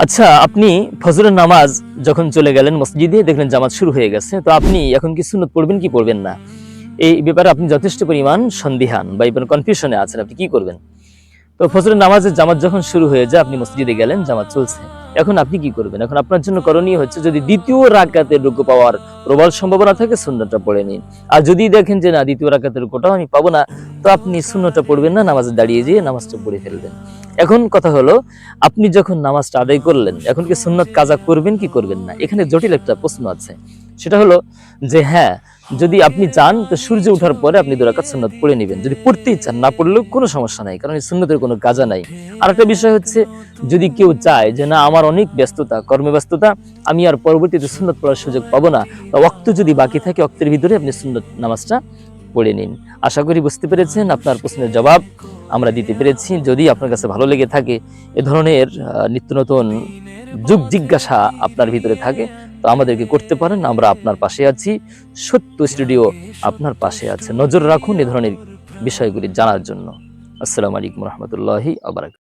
আচ্ছা, আপনি ফজরের নামাজ যখন চলে গেলেন মসজিদে, দেখলেন জামাত শুরু হয়ে গেছে, তো আপনি এখন কি সুন্নত পড়বেন কি পড়বেন না, এই ব্যাপারে আপনি যথেষ্ট পরিমাণ সন্দিহান বা কনফিউশনে আছেন, আপনি কি করবেন? তো ফজরের নামাজের জামাত যখন শুরু হয়ে যায়, আপনি মসজিদে গেলেন, জামাত চলছে, এখন আপনি কি করবেন? এখন আপনার জন্য করণীয় হচ্ছে, যদি দ্বিতীয় রাকাতে রুকু পাওয়ার প্রবল সম্ভাবনা থাকে, সুন্নতটা পড়ে নিন। আর যদি দেখেন যে না, দ্বিতীয় রাকাতের রুকুটাও আমি পাবো না, তো আপনি সুন্নতটা পড়বেন না, নামাজে দাঁড়িয়ে যেয়ে নামাজটা পড়ে ফেলবেন। এখন কথা হলো, আপনি যখন নামাজটা আদায় করলেন, এখন কি সুন্নত কাজা করবেন কি করবেন না? এখানে জটিল একটা প্রশ্ন আছে। সেটা হলো যে হ্যাঁ, যদি আপনি চান তো সূর্য ওঠার পরে আপনি 2 রাকাত সুন্নত পড়ে নেবেন, যদি পড়তেই চান, না পড়লেও কোনো সমস্যা নাই, কারণ এই সুন্নতের কোনো কাজা নাই। আর একটা বিষয় হচ্ছে, যদি কেউ চায় যে না, আমার অনেক ব্যস্ততা, কর্মব্যস্ততা, আমি আর পরবর্তীতে সুন্নত পড়ার সুযোগ পাবো না, বা ওয়াক্ত যদি বাকি থাকে, ওয়াক্তের ভিতরে আপনি সুন্নত নামাজটা পড়ে নিন। আশা করি বুঝতে পেরেছেন, আপনার প্রশ্নের জবাব আমরা দিতে পেরেছি। যদি আপনার কাছে ভালো লেগে থাকে, এ ধরনের নিত্য নতুন যুগ জিজ্ঞাসা আপনার ভিতরে থাকে, তো আমাদেরকে করতে পারেন, আমরা আপনার পাশে আছি। সত্য স্টুডিও আপনার পাশে আছে, নজর রাখুন এ ধরনের বিষয়গুলি জানার জন্য। আসসালামু আলাইকুম রহমতুল্লাহি ওয়া বারাকাতুহু।